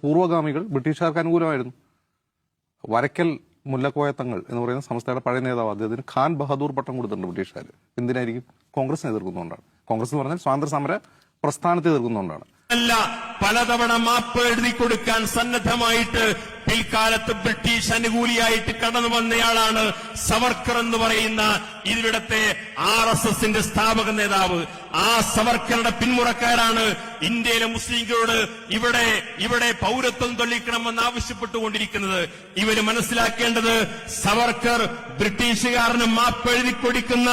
പൂർവ്വഗാമികൾ ബ്രിട്ടീഷുകാർക്ക് അനുകൂലമായിരുന്നു. വരക്കൽ മുല്ലക്കോയ തങ്ങൾ എന്ന് പറയുന്ന സംസ്ഥയുടെ പഴയ നേതാവ്, അദ്ദേഹത്തിന് ഖാൻ ബഹദൂർ പട്ടം കൊടുത്തിട്ടുണ്ട് ബ്രിട്ടീഷുകാർ. എന്തിനായിരിക്കും? കോൺഗ്രസിനെ എതിർക്കുന്നതുകൊണ്ടാണ്. കോൺഗ്രസ് എന്ന് പറഞ്ഞാൽ സ്വാതന്ത്ര്യ സമര പ്രസ്ഥാനത്തെ എതിർക്കുന്നതുകൊണ്ടാണ്. അല്ല, പലതവണ മാപ്പ് എഴുതി കൊടുക്കാൻ സന്നദ്ധമായിട്ട് പിൽക്കാലത്ത് ബ്രിട്ടീഷ് അനുകൂലിയായിട്ട് കടന്നു വന്നയാളാണ് സവർക്കർ എന്ന് പറയുന്ന ഇവിടത്തെ RSSന്റെ സ്ഥാപക നേതാവ്. ആ സവർക്കറുടെ പിന്മുറക്കാരാണ് ഇന്ത്യയിലെ മുസ്ലിങ്ങളോട് ഇവിടെ പൗരത്വം തൊള്ളിക്കണമെന്ന് ആവശ്യപ്പെട്ടുകൊണ്ടിരിക്കുന്നത്. ഇവര് മനസ്സിലാക്കേണ്ടത്, സവർക്കർ ബ്രിട്ടീഷുകാരന് മാപ്പ് എഴുതി കൊടുക്കുന്ന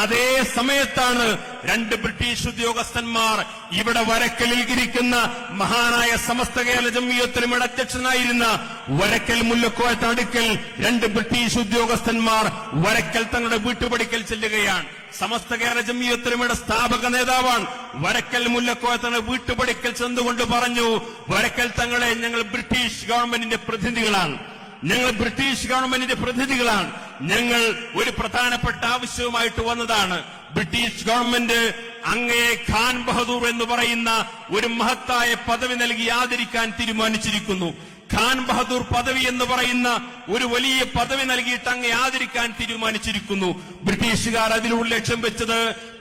അതേ സമയത്താണ് രണ്ട് ബ്രിട്ടീഷ് ഉദ്യോഗസ്ഥന്മാർ ഇവിടെ വരക്കലിൽ ഇരിക്കുന്ന മഹാനായ സമസ്ത കേരള ജംഇയ്യത്തുൽ അധ്യക്ഷനായിരുന്ന വരക്കൽ മുല്ലക്കോയ അടുക്കൽ രണ്ട് ബ്രിട്ടീഷ് ഉദ്യോഗസ്ഥന്മാർ വരക്കൽ തങ്ങളുടെ വീട്ടുപടിക്കൽ ചെല്ലുകയാണ്. സമസ്ത കേരള ജംഇയ്യത്തുൽ സ്ഥാപക നേതാവാണ്. വരക്കൽ മുല്ലക്കോയ തങ്ങളുടെ വീട്ടുപടിക്കൽ ചെന്നുകൊണ്ട് പറഞ്ഞു, വരക്കൽ തങ്ങളെ, ഞങ്ങൾ ബ്രിട്ടീഷ് ഗവൺമെന്റിന്റെ പ്രതിനിധികളാണ്. ഞങ്ങൾ ഒരു പ്രധാനപ്പെട്ട ആവശ്യവുമായിട്ട് വന്നതാണ്. ബ്രിട്ടീഷ് ഗവൺമെന്റ് അങ്ങയെ ഖാൻ ബഹദൂർ എന്ന് പറയുന്ന ഒരു മഹത്തായ പദവി നൽകി ആദരിക്കാൻ തീരുമാനിച്ചിരിക്കുന്നു. ഖാൻ ബഹദൂർ പദവി എന്ന് പറയുന്ന ഒരു വലിയ പദവി നൽകിയിട്ട് അങ്ങേ ആദരിക്കാൻ തീരുമാനിച്ചിരിക്കുന്നു. ബ്രിട്ടീഷുകാർ അതിലൂടെ ലക്ഷ്യം വെച്ചത്,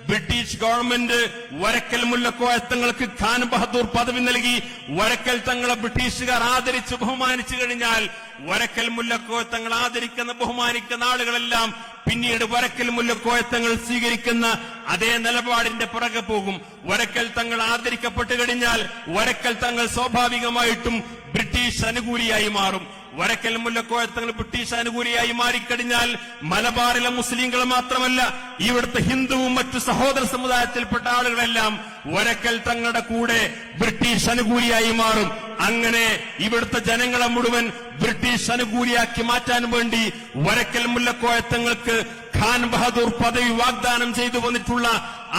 ബ്രിട്ടീഷ് ഗവൺമെന്റ് വരക്കൽ മുല്ലക്കോയ തങ്ങൾക്ക് ഖാൻ ബഹദൂർ പദവി നൽകി വരക്കൽ തങ്ങളെ ബ്രിട്ടീഷുകാർ ആദരിച്ച് ബഹുമാനിച്ചു കഴിഞ്ഞാൽ വരക്കൽ മുല്ലക്കോയ തങ്ങൾ ആദരിക്കുന്ന ബഹുമാനിക്കുന്ന ആളുകളെല്ലാം പിന്നീട് വരക്കൽ മുല്ലക്കോയ തങ്ങൾ സ്വീകരിക്കുന്ന അതേ നിലപാടിന്റെ പുറകെ പോകും. വരക്കൽ തങ്ങൾ ആദരിക്കപ്പെട്ടു കഴിഞ്ഞാൽ വരക്കൽ തങ്ങൾ സ്വാഭാവികമായിട്ടും ബ്രിട്ടീഷ് അനുകൂലിയായി മാറും. വരക്കൽ മുല്ലക്കോയ തങ്ങൾ ബ്രിട്ടീഷ് അനുകൂലിയായി മാറിക്കഴിഞ്ഞാൽ മലബാറിലെ മുസ്ലിങ്ങൾ മാത്രമല്ല, ഇവിടുത്തെ ഹിന്ദുവും മറ്റു സഹോദര സമുദായത്തിൽപ്പെട്ട ആളുകളെല്ലാം വരക്കൽ തങ്ങളുടെ കൂടെ ബ്രിട്ടീഷ് അനുകൂലിയായി മാറും. അങ്ങനെ ഇവിടുത്തെ ജനങ്ങളെ മുഴുവൻ ബ്രിട്ടീഷ് അനുകൂലിയാക്കി മാറ്റാൻ വേണ്ടി വരക്കൽ മുല്ലക്കോയ തങ്ങൾക്ക് ഖാൻ ബഹദൂർ പദവി വാഗ്ദാനം ചെയ്തു വന്നിട്ടുള്ള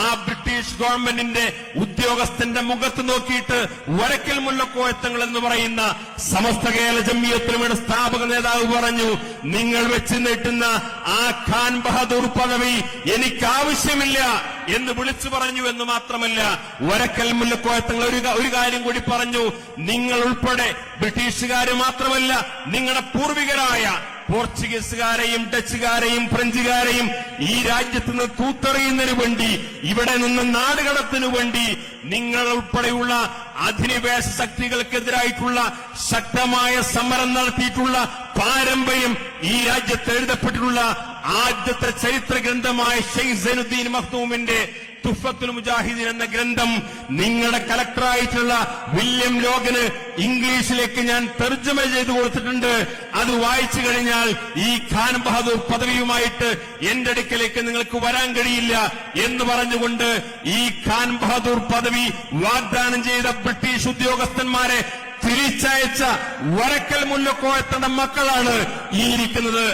ആ ബ്രിട്ടീഷ് ഗവൺമെന്റിന്റെ ഉദ്യോഗസ്ഥന്റെ മുഖത്ത് നോക്കിയിട്ട് വരക്കൽ മുല്ലക്കോയ തങ്ങൾ എന്ന് പറയുന്ന സമസ്ത കേരള ജംഇയ്യത്തുൽ സ്ഥാപക നേതാവ് പറഞ്ഞു, നിങ്ങൾ വെച്ച് നീട്ടുന്ന ആ ഖാൻ ബഹദൂർ പദവി എനിക്ക് ആവശ്യമില്ല എന്ന് വിളിച്ചു പറഞ്ഞു. എന്ന് മാത്രമല്ല, വരക്കൽ മുല്ലക്കോയ തങ്ങൾ ഒരു കാര്യം കൂടി പറഞ്ഞു, നിങ്ങൾ ഉൾപ്പെടെ ബ്രിട്ടീഷുകാര് മാത്രമല്ല, നിങ്ങളുടെ പൂർവികരായ പോർച്ചുഗീസുകാരെയും ഡച്ചുകാരെയും ഫ്രഞ്ചുകാരെയും ഈ രാജ്യത്ത് നിന്ന് തൂത്തെറിയുന്നതിനു വേണ്ടി, ഇവിടെ നിന്ന് നാടുകടത്തിനു വേണ്ടി നിങ്ങൾ ഉൾപ്പെടെയുള്ള അധിനിവേശ ശക്തികൾക്കെതിരായിട്ടുള്ള ശക്തമായ സമരം നടത്തിയിട്ടുള്ള പാരമ്പര്യം ഈ രാജ്യത്ത് എഴുതപ്പെട്ടിട്ടുള്ള ആദ്യത്തെ ചരിത്ര ഗ്രന്ഥമായ ഷെയ്ഖ് സൈനുദ്ദീൻ മഖ്ദൂമിന്റെ തുഫത്തുൽ മുജാഹിദീൻ എന്ന ഗ്രന്ഥം നിങ്ങളുടെ കലക്ടറായിട്ടുള്ള വില്യം ലോഗന് ഇംഗ്ലീഷിലേക്ക് ഞാൻ തർജ്ജമ ചെയ്തു കൊടുത്തിട്ടുണ്ട്. അത് വായിച്ചു കഴിഞ്ഞാൽ ഈ ഖാൻ ബഹദൂർ പദവിയുമായിട്ട് എന്റെ അടുക്കലേക്ക് നിങ്ങൾക്ക് വരാൻ കഴിയില്ല എന്ന് പറഞ്ഞുകൊണ്ട് ഈ ഖാൻ ബഹദൂർ പദവി വാഗ്ദാനം ചെയ്ത ബ്രിട്ടീഷ് ഉദ്യോഗസ്ഥന്മാരെ തിരിച്ചയച്ച വരക്കൽ മുല്ലക്കോയ തങ്ങളുടെ മക്കളാണ് ഈ ഇരിക്കുന്നത്.